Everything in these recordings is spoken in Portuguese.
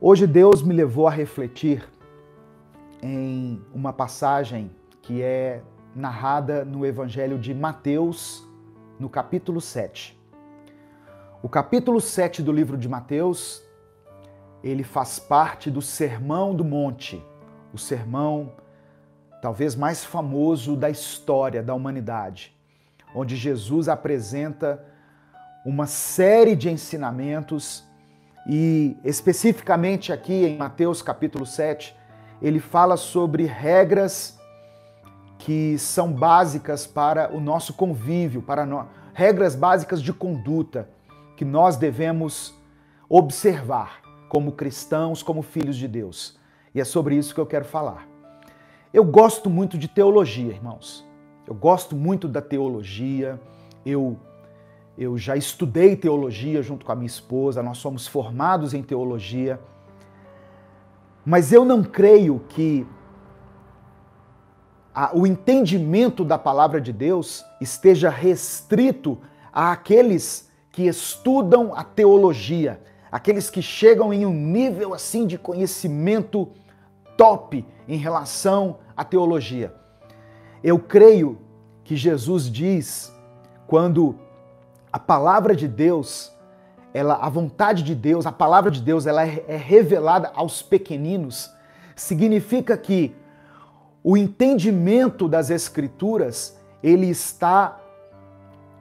Hoje Deus me levou a refletir em uma passagem que é narrada no Evangelho de Mateus, no capítulo 7. O capítulo 7 do livro de Mateus, ele faz parte do Sermão do Monte, o sermão talvez mais famoso da história da humanidade, onde Jesus apresenta uma série de ensinamentos e especificamente aqui em Mateus capítulo 7, ele fala sobre regras que são básicas para o nosso convívio, regras básicas de conduta que nós devemos observar como cristãos, como filhos de Deus. E é sobre isso que eu quero falar. Eu gosto muito de teologia, irmãos. Eu gosto muito da teologia. Eu já estudei teologia junto com a minha esposa, nós somos formados em teologia. Mas eu não creio que o entendimento da palavra de Deus esteja restrito àqueles que estudam a teologia, aqueles que chegam em um nível assim de conhecimento top em relação à teologia. Eu creio que Jesus diz, quando a palavra de Deus, a vontade de Deus, a palavra de Deus, ela é revelada aos pequeninos, significa que o entendimento das Escrituras, ele está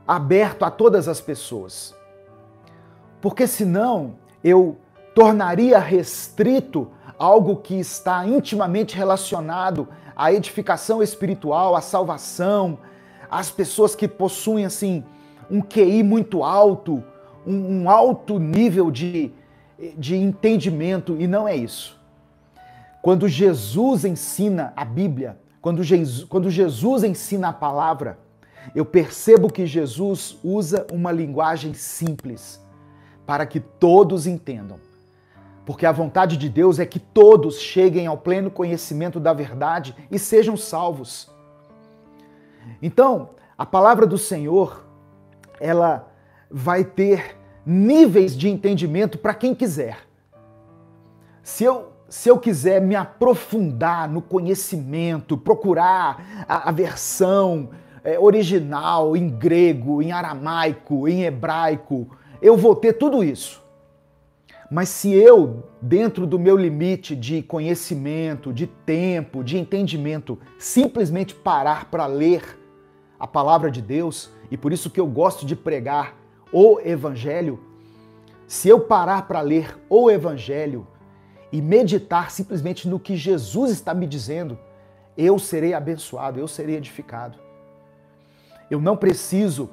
aberto a todas as pessoas. Porque senão eu tornaria restrito algo que está intimamente relacionado à edificação espiritual, à salvação, às pessoas que possuem assim um QI muito alto, um alto nível de entendimento, e não é isso. Quando Jesus ensina a Bíblia, quando Jesus ensina a palavra, eu percebo que Jesus usa uma linguagem simples para que todos entendam. Porque a vontade de Deus é que todos cheguem ao pleno conhecimento da verdade e sejam salvos. Então, a palavra do Senhor, ela vai ter níveis de entendimento para quem quiser. Se eu quiser me aprofundar no conhecimento, procurar a versão original em grego, em aramaico, em hebraico, eu vou ter tudo isso. Mas se eu, dentro do meu limite de conhecimento, de tempo, de entendimento, simplesmente parar para ler a palavra de Deus, e por isso que eu gosto de pregar o Evangelho, se eu parar para ler o Evangelho e meditar simplesmente no que Jesus está me dizendo, eu serei abençoado, eu serei edificado. Eu não preciso,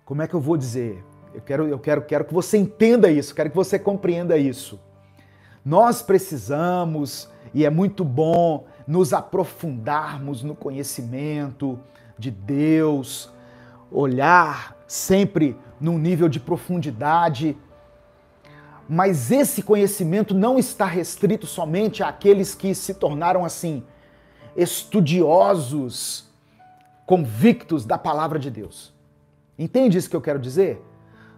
como é que eu vou dizer? Eu quero que você entenda isso, quero que você compreenda isso. Nós precisamos, e é muito bom, nos aprofundarmos no conhecimento de Deus, olhar sempre num nível de profundidade, mas esse conhecimento não está restrito somente àqueles que se tornaram assim, estudiosos, convictos da palavra de Deus. Entende isso que eu quero dizer?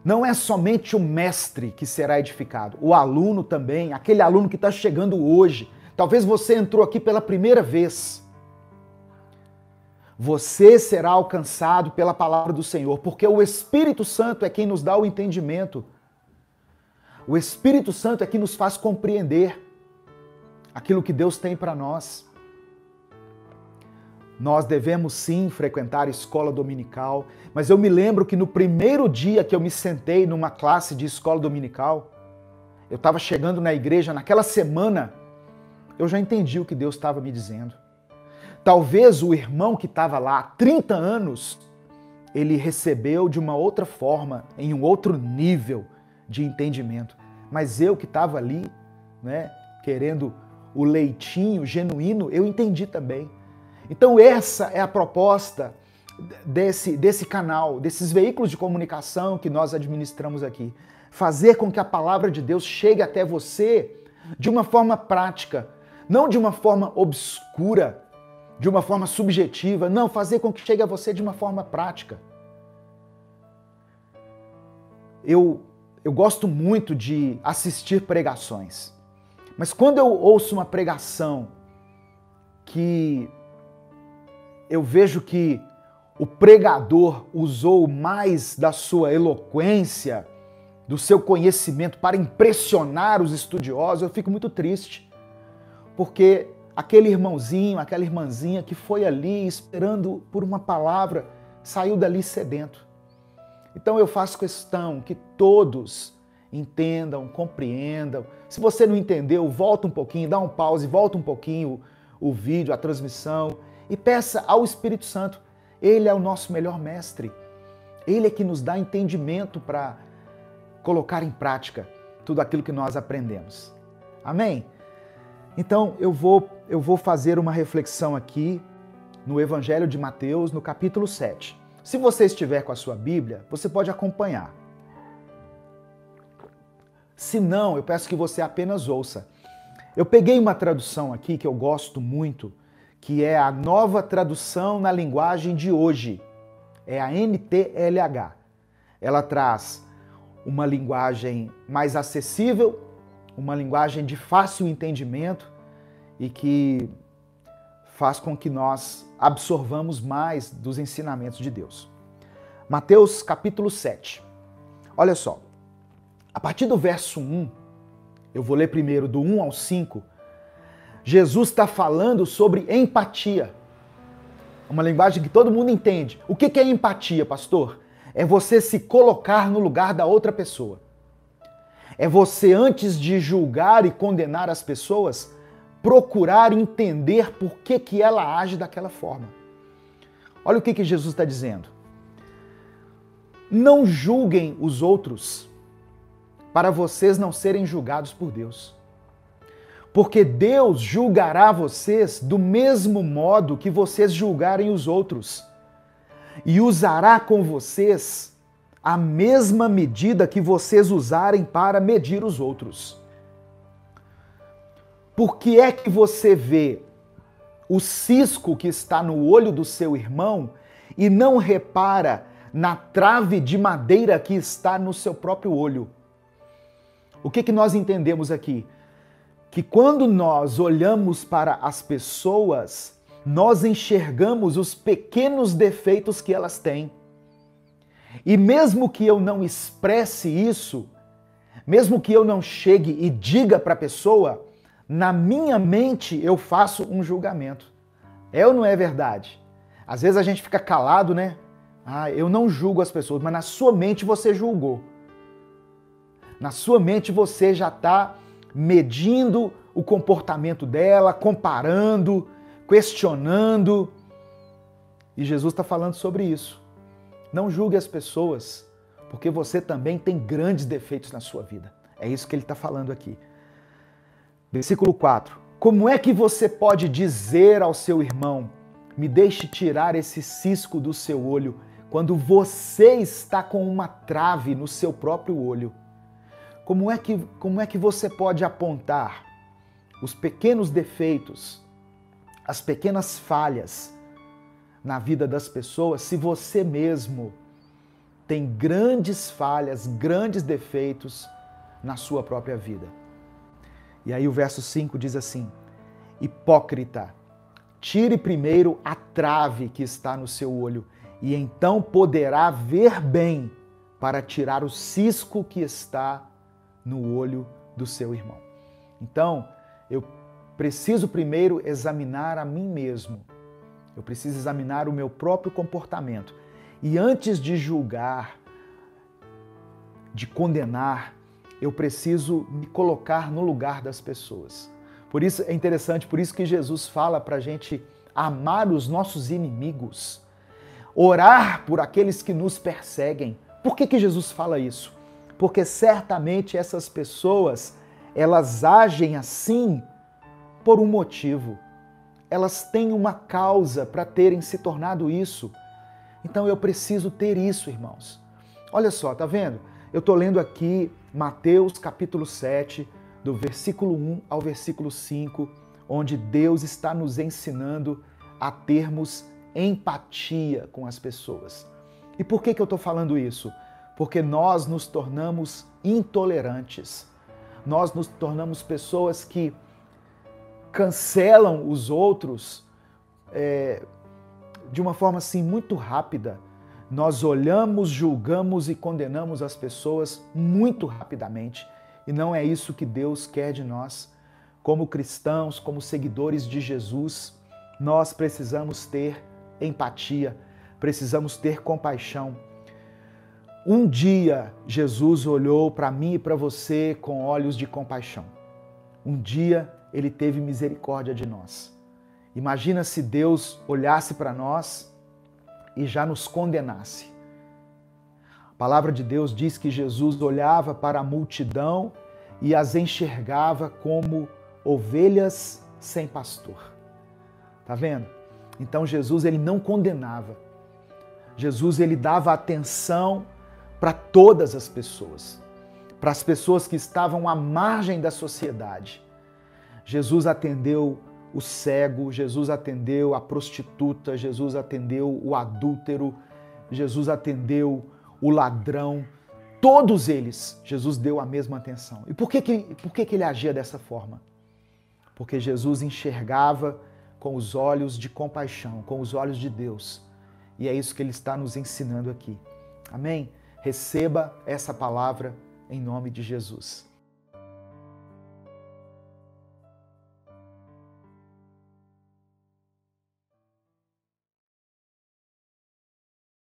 Não é somente o mestre que será edificado, o aluno também, aquele aluno que está chegando hoje. Talvez você entrou aqui pela primeira vez. Você será alcançado pela palavra do Senhor, porque o Espírito Santo é quem nos dá o entendimento. O Espírito Santo é quem nos faz compreender aquilo que Deus tem para nós. Nós devemos sim frequentar a escola dominical, mas eu me lembro que no primeiro dia que eu me sentei numa classe de escola dominical, eu estava chegando na igreja, naquela semana, eu já entendi o que Deus estava me dizendo. Talvez o irmão que estava lá há 30 anos, ele recebeu de uma outra forma, em um outro nível de entendimento. Mas eu que estava ali, querendo o leitinho genuíno, eu entendi também. Então essa é a proposta desse canal, desses veículos de comunicação que nós administramos aqui. Fazer com que a palavra de Deus chegue até você de uma forma prática, não de uma forma obscura, de uma forma subjetiva, não, fazer com que chegue a você de uma forma prática. Eu eu gosto muito de assistir pregações. Mas quando eu ouço uma pregação que eu vejo que o pregador usou mais da sua eloquência, do seu conhecimento para impressionar os estudiosos, eu fico muito triste. Porque aquele irmãozinho, aquela irmãzinha que foi ali esperando por uma palavra, saiu dali sedento. Então eu faço questão que todos entendam, compreendam. Se você não entendeu, volta um pouquinho, dá um pause, volta um pouquinho o vídeo, a transmissão e peça ao Espírito Santo. Ele é o nosso melhor mestre. Ele é que nos dá entendimento para colocar em prática tudo aquilo que nós aprendemos. Amém? Então eu vou fazer uma reflexão aqui no Evangelho de Mateus, no capítulo 7. Se você estiver com a sua Bíblia, você pode acompanhar. Se não, eu peço que você apenas ouça. Eu peguei uma tradução aqui que eu gosto muito, que é a Nova Tradução na Linguagem de Hoje. É a NTLH. Ela traz uma linguagem mais acessível, uma linguagem de fácil entendimento e que faz com que nós absorvamos mais dos ensinamentos de Deus. Mateus capítulo 7. Olha só, a partir do verso 1, eu vou ler primeiro do 1 ao 5, Jesus está falando sobre empatia. Uma linguagem que todo mundo entende. O que é empatia, pastor? É você se colocar no lugar da outra pessoa. É você, antes de julgar e condenar as pessoas, procurar entender por que ela age daquela forma. Olha o que Jesus está dizendo. Não julguem os outros para vocês não serem julgados por Deus. Porque Deus julgará vocês do mesmo modo que vocês julgarem os outros. E usará com vocês a mesma medida que vocês usarem para medir os outros. Por que é que você vê o cisco que está no olho do seu irmão e não repara na trave de madeira que está no seu próprio olho? O que nós entendemos aqui? Que quando nós olhamos para as pessoas, nós enxergamos os pequenos defeitos que elas têm. E mesmo que eu não expresse isso, mesmo que eu não chegue e diga para a pessoa, na minha mente eu faço um julgamento. É ou não é verdade? Às vezes a gente fica calado, né? Eu não julgo as pessoas, mas na sua mente você julgou. Na sua mente você já está medindo o comportamento dela, comparando, questionando. E Jesus está falando sobre isso. Não julgue as pessoas, porque você também tem grandes defeitos na sua vida. É isso que ele está falando aqui. Versículo 4. Como é que você pode dizer ao seu irmão, me deixe tirar esse cisco do seu olho, quando você está com uma trave no seu próprio olho? Como é que você pode apontar os pequenos defeitos, as pequenas falhas na vida das pessoas, se você mesmo tem grandes falhas, grandes defeitos na sua própria vida? E aí o verso 5 diz assim: hipócrita, tire primeiro a trave que está no seu olho, e então poderá ver bem para tirar o cisco que está no olho do seu irmão. Então, eu preciso primeiro examinar a mim mesmo. Eu preciso examinar o meu próprio comportamento. E antes de julgar, de condenar, eu preciso me colocar no lugar das pessoas. Por isso é interessante, por isso que Jesus fala para a gente amar os nossos inimigos, orar por aqueles que nos perseguem. Por que Jesus fala isso? Porque certamente essas pessoas, elas agem assim por um motivo. Elas têm uma causa para terem se tornado isso. Então eu preciso ter isso, irmãos. Olha só, tá vendo? Eu estou lendo aqui Mateus capítulo 7, do versículo 1 ao versículo 5, onde Deus está nos ensinando a termos empatia com as pessoas. E por que eu estou falando isso? Porque nós nos tornamos intolerantes. Nós nos tornamos pessoas que cancelam os outros de uma forma assim muito rápida. Nós olhamos, julgamos e condenamos as pessoas muito rapidamente. E não é isso que Deus quer de nós. Como cristãos, como seguidores de Jesus, nós precisamos ter empatia, precisamos ter compaixão. Um dia, Jesus olhou para mim e para você com olhos de compaixão. Um dia, Ele teve misericórdia de nós. Imagina se Deus olhasse para nós e já nos condenasse. A palavra de Deus diz que Jesus olhava para a multidão e as enxergava como ovelhas sem pastor. Tá vendo? Então Jesus, ele não condenava. Jesus, ele dava atenção para todas as pessoas, para as pessoas que estavam à margem da sociedade. Jesus atendeu o cego, Jesus atendeu a prostituta, Jesus atendeu o adúltero, Jesus atendeu o ladrão. Todos eles, Jesus deu a mesma atenção. E por que ele agia dessa forma? Porque Jesus enxergava com os olhos de compaixão, com os olhos de Deus. E é isso que Ele está nos ensinando aqui. Amém? Receba essa palavra em nome de Jesus.